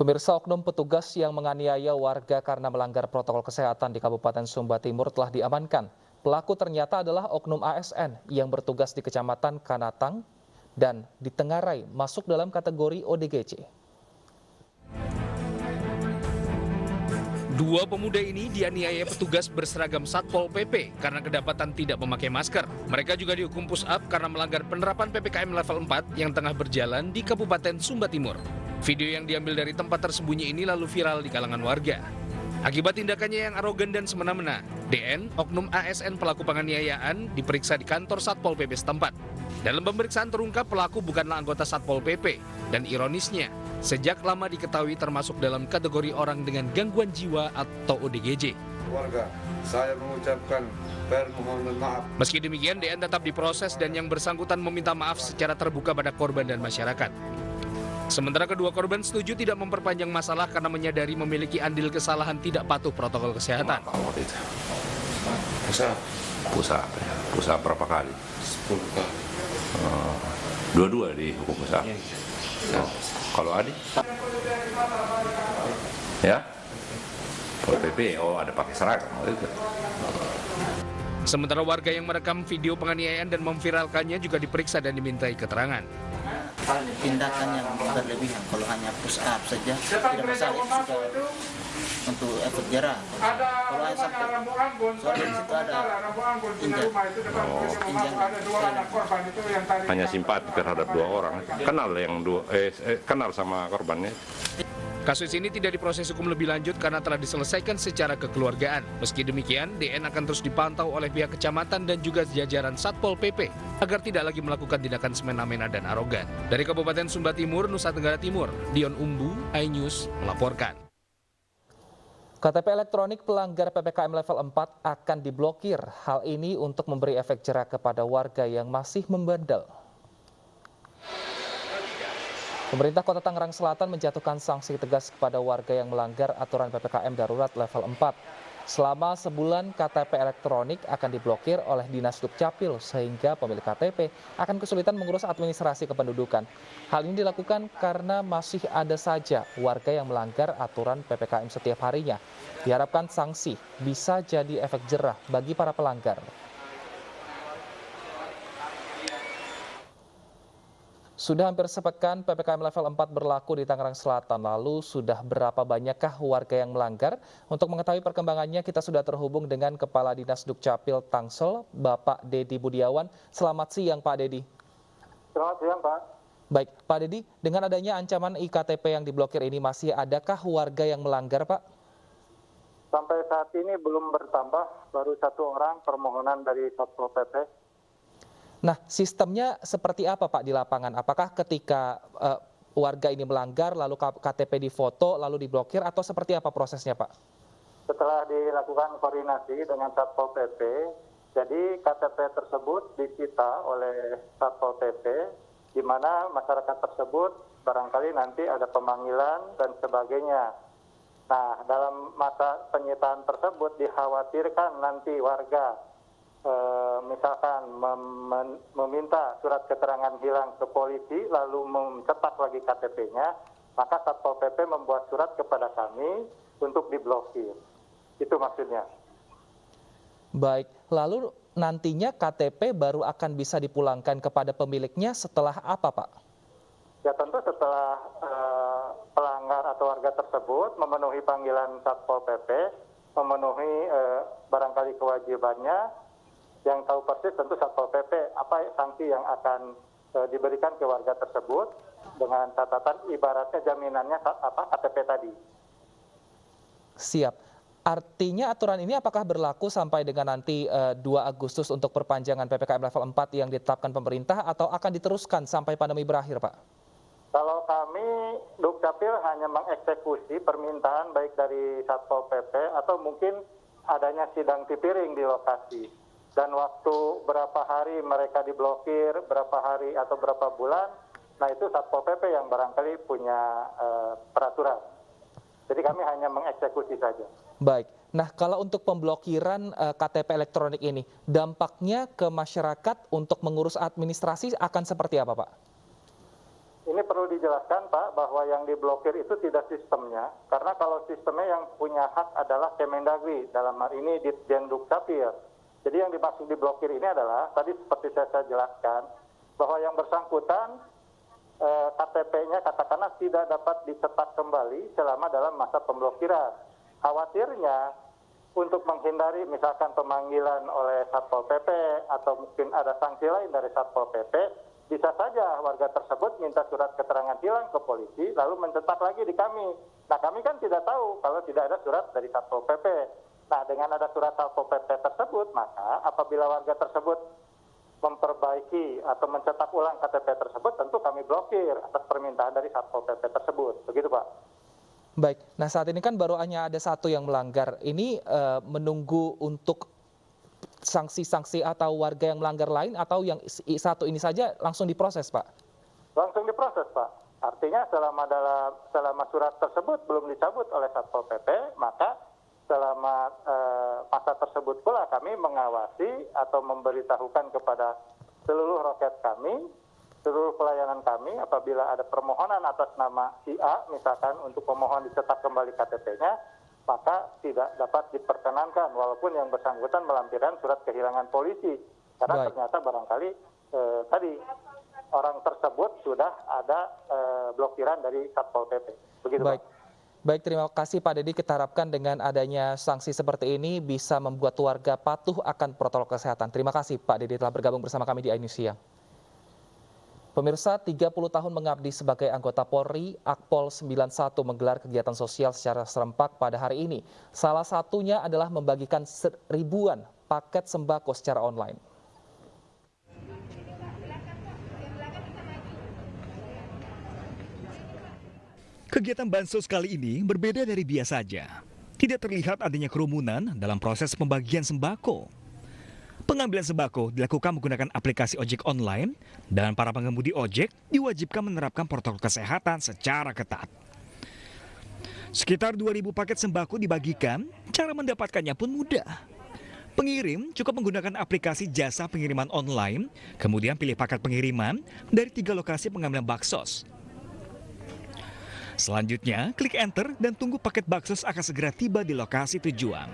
Pemirsa, oknum petugas yang menganiaya warga karena melanggar protokol kesehatan di Kabupaten Sumba Timur telah diamankan. Pelaku ternyata adalah oknum ASN yang bertugas di Kecamatan Kanatang dan di Tengarai, masuk dalam kategori ODGJ. Dua pemuda ini dianiaya petugas berseragam Satpol PP karena kedapatan tidak memakai masker. Mereka juga dihukum push up karena melanggar penerapan PPKM level 4 yang tengah berjalan di Kabupaten Sumba Timur. Video yang diambil dari tempat tersembunyi ini lalu viral di kalangan warga. Akibat tindakannya yang arogan dan semena-mena, DN, oknum ASN pelaku penganiayaan, diperiksa di kantor Satpol PP setempat. Dalam pemeriksaan terungkap pelaku bukanlah anggota Satpol PP, dan ironisnya, sejak lama diketahui termasuk dalam kategori orang dengan gangguan jiwa atau ODGJ. Warga, saya mengucapkan permohonan maaf. Meski demikian, DN tetap diproses dan yang bersangkutan meminta maaf secara terbuka pada korban dan masyarakat. Sementara kedua korban setuju tidak memperpanjang masalah karena menyadari memiliki andil kesalahan tidak patuh protokol kesehatan. Pusa berapa kali? 10 kali. Dua-dua dihukum pusa. Kalau Adi? Ya? Kalau PP, ada pakai seragam. Sementara warga yang merekam video penganiayaan dan memviralkannya juga diperiksa dan dimintai keterangan. Tindakan yang berlebihan, kalau hanya push up saja tidak masalah, itu sudah untuk efek jerah. Kalau hanya sampai soalnya di situ ada Hanya simpati terhadap dua orang. Kenal sama korbannya. Kasus ini tidak diproses hukum lebih lanjut karena telah diselesaikan secara kekeluargaan. Meski demikian, DN akan terus dipantau oleh pihak kecamatan dan juga jajaran Satpol PP agar tidak lagi melakukan tindakan semena-mena dan arogan. Dari Kabupaten Sumba Timur, Nusa Tenggara Timur, Dion Umbu, iNews melaporkan. KTP elektronik pelanggar PPKM level 4 akan diblokir. Hal ini untuk memberi efek jerah kepada warga yang masih membandel. Pemerintah Kota Tangerang Selatan menjatuhkan sanksi tegas kepada warga yang melanggar aturan PPKM darurat level 4. Selama sebulan KTP elektronik akan diblokir oleh Dinas Dukcapil sehingga pemilik KTP akan kesulitan mengurus administrasi kependudukan. Hal ini dilakukan karena masih ada saja warga yang melanggar aturan PPKM setiap harinya. Diharapkan sanksi bisa jadi efek jerah bagi para pelanggar. Sudah hampir sepekan PPKM level 4 berlaku di Tangerang Selatan. Lalu sudah berapa banyakkah warga yang melanggar? Untuk mengetahui perkembangannya kita sudah terhubung dengan Kepala Dinas Dukcapil Tangsel, Bapak Dedi Budiawan. Selamat siang Pak Dedi. Selamat siang Pak. Baik Pak Dedi, dengan adanya ancaman IKTP yang diblokir ini masih adakah warga yang melanggar Pak? Sampai saat ini belum bertambah, baru 1 orang permohonan dari Satpol PP. Nah, sistemnya seperti apa Pak di lapangan? Apakah ketika warga ini melanggar lalu KTP difoto lalu diblokir atau seperti apa prosesnya Pak? Setelah dilakukan koordinasi dengan Satpol PP, jadi KTP tersebut disita oleh Satpol PP, di mana masyarakat tersebut barangkali nanti ada pemanggilan dan sebagainya. Nah, dalam masa penyitaan tersebut dikhawatirkan nanti warga misalkan meminta surat keterangan hilang ke polisi lalu mencetak lagi KTP-nya, maka Satpol PP membuat surat kepada kami untuk diblokir. Itu maksudnya. Baik, lalu nantinya KTP baru akan bisa dipulangkan kepada pemiliknya setelah apa Pak? Ya tentu setelah pelanggar atau warga tersebut memenuhi panggilan Satpol PP, memenuhi barangkali kewajibannya. Yang tahu persis tentu Satpol PP apa sanksi yang akan diberikan ke warga tersebut dengan catatan ibaratnya jaminannya KTP tadi. Siap. Artinya aturan ini apakah berlaku sampai dengan nanti 2 Agustus untuk perpanjangan PPKM level 4 yang ditetapkan pemerintah atau akan diteruskan sampai pandemi berakhir Pak? Kalau kami Dukcapil hanya mengeksekusi permintaan baik dari Satpol PP atau mungkin adanya sidang tipiring di lokasi. Dan waktu berapa hari mereka diblokir, berapa hari atau berapa bulan, nah itu Satpol PP yang barangkali punya peraturan. Jadi kami hanya mengeksekusi saja. Baik, nah kalau untuk pemblokiran KTP elektronik ini, dampaknya ke masyarakat untuk mengurus administrasi akan seperti apa Pak? Ini perlu dijelaskan Pak bahwa yang diblokir itu tidak sistemnya, karena kalau sistemnya yang punya hak adalah Kemendagri, dalam hal ini Ditjen Dukcapil. Jadi yang dimaksud diblokir ini adalah tadi seperti saya jelaskan bahwa yang bersangkutan KTP-nya katakanlah tidak dapat dicetak kembali selama dalam masa pemblokiran. Khawatirnya untuk menghindari misalkan pemanggilan oleh Satpol PP atau mungkin ada sanksi lain dari Satpol PP, bisa saja warga tersebut minta surat keterangan hilang ke polisi lalu mencetak lagi di kami. Nah kami kan tidak tahu kalau tidak ada surat dari Satpol PP. Nah dengan ada surat Satpol PP tersebut, maka apabila warga tersebut memperbaiki atau mencetak ulang KTP tersebut, tentu kami blokir atas permintaan dari Satpol PP tersebut. Begitu Pak. Baik, nah saat ini kan baru hanya ada satu yang melanggar. Ini menunggu untuk sanksi-sanksi atau warga yang melanggar lain, atau yang satu ini saja langsung diproses, Pak? Langsung diproses, Pak. Artinya selama surat tersebut belum dicabut oleh Satpol PP, maka selama masa tersebut pula kami mengawasi atau memberitahukan kepada seluruh roket kami, seluruh pelayanan kami, apabila ada permohonan atas nama si A misalkan untuk pemohon dicetak kembali KTP-nya, maka tidak dapat diperkenankan walaupun yang bersangkutan melampirkan surat kehilangan polisi, karena ternyata barangkali tadi orang tersebut sudah ada blokiran dari Satpol PP. Begitu, Baik. Pak. Baik, terima kasih Pak Dedi. Kita harapkan dengan adanya sanksi seperti ini bisa membuat warga patuh akan protokol kesehatan. Terima kasih Pak Dedi telah bergabung bersama kami di iNews Siang. Pemirsa, 30 tahun mengabdi sebagai anggota Polri, Akpol 91 menggelar kegiatan sosial secara serempak pada hari ini. Salah satunya adalah membagikan ribuan paket sembako secara online. Kegiatan bansos kali ini berbeda dari biasanya. Tidak terlihat adanya kerumunan dalam proses pembagian sembako. Pengambilan sembako dilakukan menggunakan aplikasi ojek online dan para pengemudi ojek diwajibkan menerapkan protokol kesehatan secara ketat. Sekitar 2.000 paket sembako dibagikan, cara mendapatkannya pun mudah. Pengirim cukup menggunakan aplikasi jasa pengiriman online, kemudian pilih paket pengiriman dari 3 lokasi pengambilan baksos. Selanjutnya, klik enter dan tunggu paket baksos akan segera tiba di lokasi tujuan.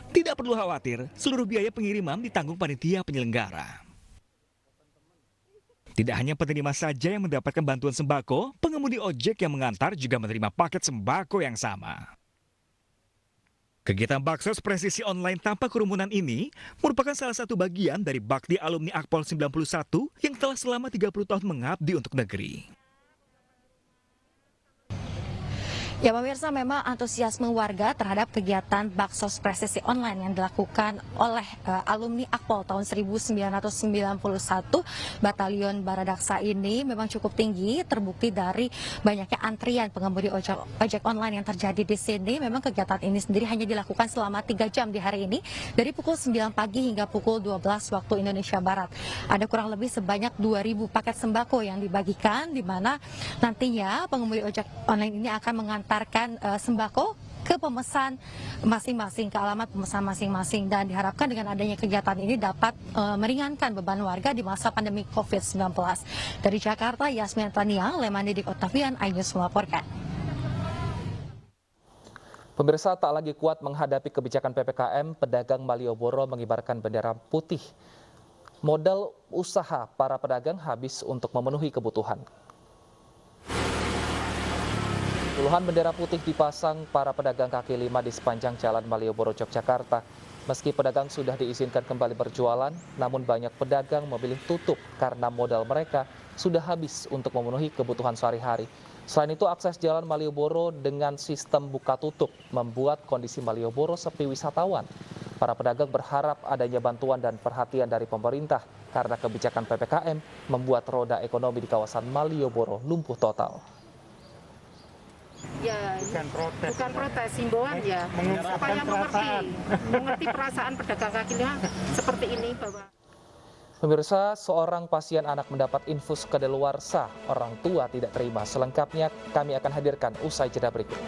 Tidak perlu khawatir, seluruh biaya pengiriman ditanggung panitia penyelenggara. Tidak hanya penerima saja yang mendapatkan bantuan sembako, pengemudi ojek yang mengantar juga menerima paket sembako yang sama. Kegiatan baksos presisi online tanpa kerumunan ini merupakan salah satu bagian dari bakti alumni Akpol 91 yang telah selama 30 tahun mengabdi untuk negeri. Ya pemirsa, memang antusiasme warga terhadap kegiatan baksos presisi online yang dilakukan oleh alumni Akpol tahun 1991 Batalion Baradaksa ini memang cukup tinggi, terbukti dari banyaknya antrian pengemudi ojek online yang terjadi di sini. Memang kegiatan ini sendiri hanya dilakukan selama 3 jam di hari ini, dari pukul 9 pagi hingga pukul 12 waktu Indonesia Barat. Ada kurang lebih sebanyak 2.000 paket sembako yang dibagikan, di mana nantinya pengemudi ojek online ini akan mengantarkan sembako ke pemesan masing-masing, ke alamat pemesan masing-masing, dan diharapkan dengan adanya kegiatan ini dapat meringankan beban warga di masa pandemi COVID-19. Dari Jakarta, Yasmin Tania, Leman Didik Octavian, iNews melaporkan. Pemirsa, tak lagi kuat menghadapi kebijakan PPKM, pedagang Malioboro mengibarkan bendera putih. Modal usaha para pedagang habis untuk memenuhi kebutuhan. Puluhan bendera putih dipasang para pedagang kaki lima di sepanjang Jalan Malioboro, Yogyakarta. Meski pedagang sudah diizinkan kembali berjualan, namun banyak pedagang memilih tutup karena modal mereka sudah habis untuk memenuhi kebutuhan sehari-hari. Selain itu, akses Jalan Malioboro dengan sistem buka tutup membuat kondisi Malioboro sepi wisatawan. Para pedagang berharap adanya bantuan dan perhatian dari pemerintah karena kebijakan PPKM membuat roda ekonomi di kawasan Malioboro lumpuh total. Ya, bukan protes, himbauan ya, supaya mengerti perasaan pedagang kaki lima seperti ini bahwa. Pemirsa, seorang pasien anak mendapat infus kadaluarsa, orang tua tidak terima. Selengkapnya kami akan hadirkan usai jeda berikut.